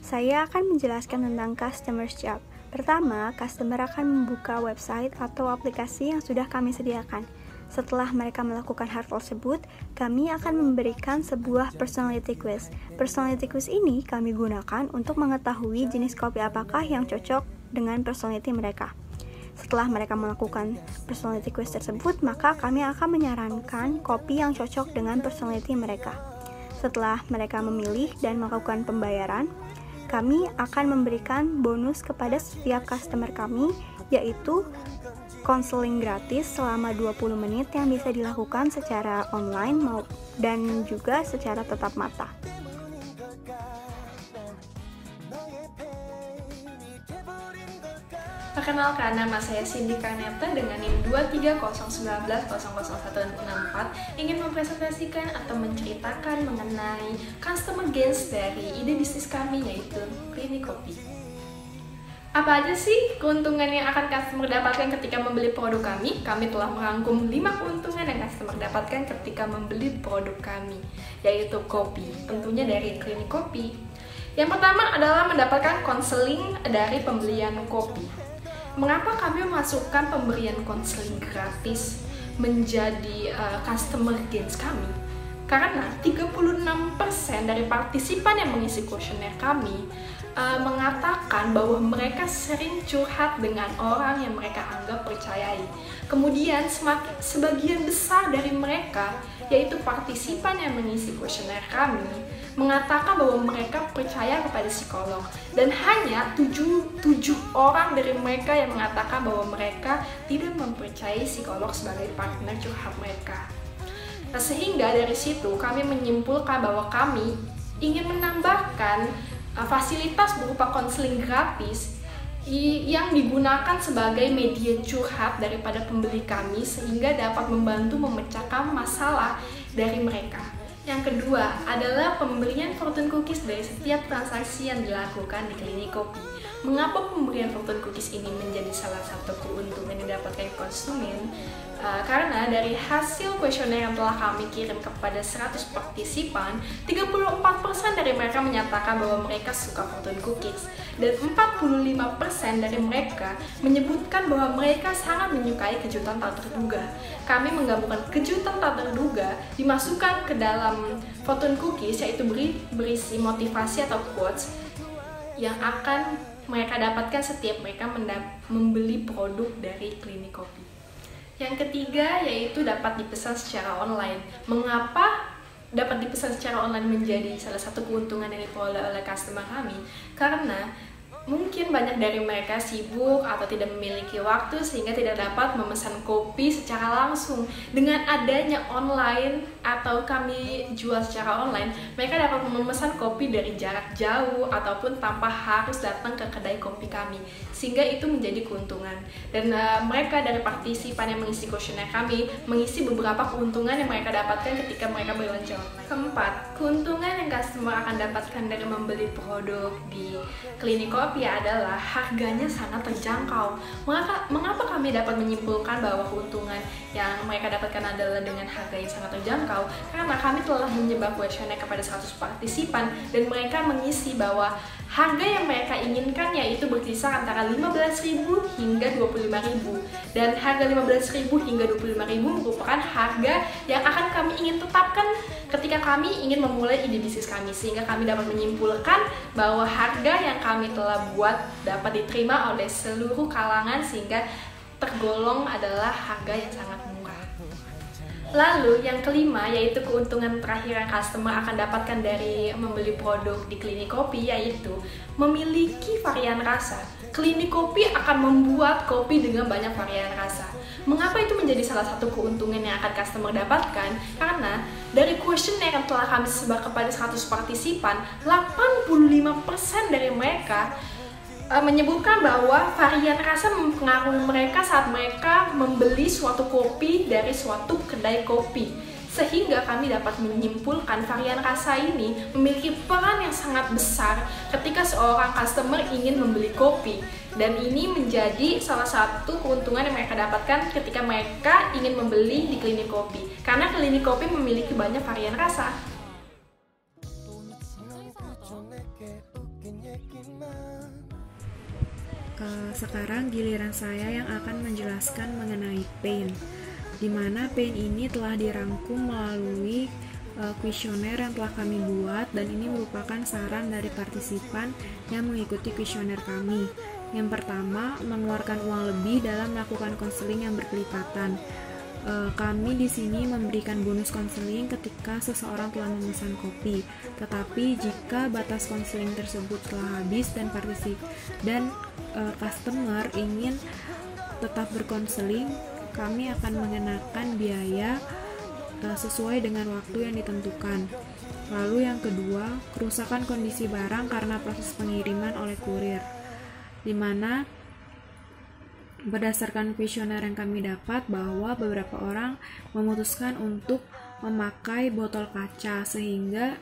Saya akan menjelaskan tentang Customer Job. Pertama, customer akan membuka website atau aplikasi yang sudah kami sediakan. Setelah mereka melakukan hal tersebut, kami akan memberikan sebuah personality quiz. Personality quiz ini kami gunakan untuk mengetahui jenis kopi apakah yang cocok dengan personality mereka. Setelah mereka melakukan personality quiz tersebut, maka kami akan menyarankan kopi yang cocok dengan personality mereka. Setelah mereka memilih dan melakukan pembayaran, kami akan memberikan bonus kepada setiap customer kami, yaitu konseling gratis selama 20 menit yang bisa dilakukan secara online dan juga secara tatap mata. Perkenalkan, nama saya Cindy Karneta dengan NIM 23019000164 ingin mempresentasikan atau menceritakan mengenai customer gains dari ide bisnis kami, yaitu Klinik Kopi. Apa aja sih keuntungan yang akan customer dapatkan ketika membeli produk kami? Kami telah merangkum 5 keuntungan yang customer dapatkan ketika membeli produk kami, yaitu kopi, tentunya dari Klinik Kopi. Yang pertama adalah mendapatkan konseling dari pembelian kopi. Mengapa kami memasukkan pemberian konseling gratis menjadi customer gains kami? Karena 36% dari partisipan yang mengisi kuesioner kami mengatakan bahwa mereka sering curhat dengan orang yang mereka anggap percayai. Kemudian sebagian besar dari mereka, yaitu partisipan yang mengisi kuesioner kami, mengatakan bahwa mereka percaya kepada psikolog, dan hanya 7 orang dari mereka yang mengatakan bahwa mereka tidak mempercayai psikolog sebagai partner curhat mereka. Nah, sehingga dari situ kami menyimpulkan bahwa kami ingin menambahkan fasilitas berupa konseling gratis yang digunakan sebagai media curhat daripada pembeli kami, sehingga dapat membantu memecahkan masalah dari mereka. Yang kedua adalah pemberian fortune cookies dari setiap transaksi yang dilakukan di Klinik Kopi. Mengapa pemberian fortune cookies ini menjadi salah satu keuntungan yang didapatkan konsumen? Karena dari hasil kuesioner yang telah kami kirim kepada 100 partisipan, 34% dari mereka menyatakan bahwa mereka suka fortune cookies, dan 45% dari mereka menyebutkan bahwa mereka sangat menyukai kejutan tak terduga. Kami menggabungkan kejutan tak terduga dimasukkan ke dalam fortune cookies, yaitu berisi motivasi atau quotes yang akan mereka dapatkan setiap mereka membeli produk dari Klinik Kopi. Yang ketiga yaitu dapat dipesan secara online. Mengapa dapat dipesan secara online menjadi salah satu keuntungan yang diperoleh oleh customer kami? Karena mungkin banyak dari mereka sibuk atau tidak memiliki waktu sehingga tidak dapat memesan kopi secara langsung. Dengan adanya online atau kami jual secara online, mereka dapat memesan kopi dari jarak jauh ataupun tanpa harus datang ke kedai kopi kami, sehingga itu menjadi keuntungan. Dan mereka dari partisipan yang mengisi kuesioner kami mengisi beberapa keuntungan yang mereka dapatkan ketika mereka belanja online. Keempat, keuntungan yang customer akan dapatkan dari membeli produk di Klinik Kopi adalah harganya sangat terjangkau. Mengapa kami dapat menyimpulkan bahwa keuntungan yang mereka dapatkan adalah dengan harga yang sangat terjangkau? Karena kami telah menyebar kuesioner kepada 100 partisipan dan mereka mengisi bahwa harga yang mereka inginkan yaitu berkisar antara 15.000 hingga 25.000, dan harga 15.000 hingga 25.000 merupakan harga yang akan kami ingin tetapkan ketika kami ingin memulai ide bisnis kami, sehingga kami dapat menyimpulkan bahwa harga yang kami telah buat dapat diterima oleh seluruh kalangan sehingga tergolong adalah harga yang sangat murah. Lalu yang kelima yaitu keuntungan terakhir yang customer akan dapatkan dari membeli produk di Klinik Kopi, yaitu memiliki varian rasa. Klinik Kopi akan membuat kopi dengan banyak varian rasa. Mengapa itu menjadi salah satu keuntungan yang akan customer dapatkan? Karena dari kuesioner yang telah kami sebar kepada 100 partisipan, 85% dari mereka menyebutkan bahwa varian rasa mempengaruhi mereka saat mereka membeli suatu kopi dari suatu kedai kopi. Sehingga kami dapat menyimpulkan varian rasa ini memiliki peran yang sangat besar ketika seorang customer ingin membeli kopi. Dan ini menjadi salah satu keuntungan yang mereka dapatkan ketika mereka ingin membeli di Klinik Kopi. Karena Klinik Kopi memiliki banyak varian rasa. Sekarang giliran saya yang akan menjelaskan mengenai PAIN, di mana PAIN ini telah dirangkum melalui kuesioner yang telah kami buat, dan ini merupakan saran dari partisipan yang mengikuti kuesioner kami. Yang pertama, mengeluarkan uang lebih dalam melakukan konseling yang berkelipatan. Kami di sini memberikan bonus konseling ketika seseorang telah memesan kopi. Tetapi jika batas konseling tersebut telah habis dan customer ingin tetap berkonseling, kami akan mengenakan biaya sesuai dengan waktu yang ditentukan. Lalu yang kedua, kerusakan kondisi barang karena proses pengiriman oleh kurir, di mana berdasarkan kuesioner yang kami dapat bahwa beberapa orang memutuskan untuk memakai botol kaca sehingga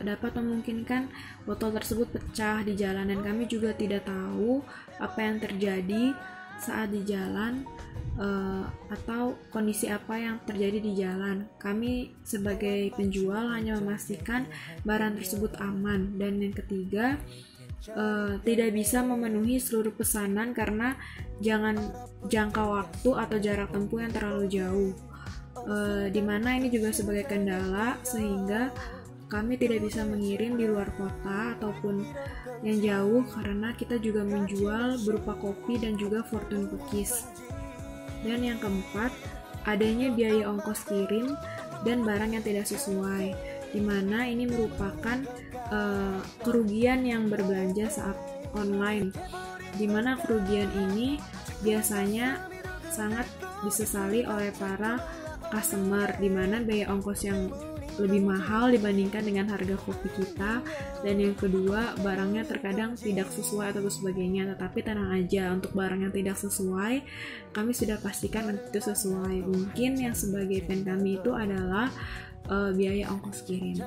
dapat memungkinkan botol tersebut pecah di jalan, dan kami juga tidak tahu apa yang terjadi saat di jalan atau kondisi apa yang terjadi di jalan. Kami sebagai penjual hanya memastikan barang tersebut aman. Dan yang ketiga, tidak bisa memenuhi seluruh pesanan karena jangka waktu atau jarak tempuh yang terlalu jauh, dimana ini juga sebagai kendala sehingga kami tidak bisa mengirim di luar kota ataupun yang jauh, karena kita juga menjual berupa kopi dan juga fortune cookies. Dan yang keempat, adanya biaya ongkos kirim dan barang yang tidak sesuai, dimana ini merupakan kerugian yang berbelanja saat online, dimana kerugian ini biasanya sangat disesali oleh para customer, dimana biaya ongkos yang lebih mahal dibandingkan dengan harga kopi kita. Dan yang kedua, barangnya terkadang tidak sesuai atau sebagainya. Tetapi tenang aja, untuk barang yang tidak sesuai kami sudah pastikan itu sesuai. Mungkin yang sebagai PAIN kami itu adalah biaya ongkos kirim.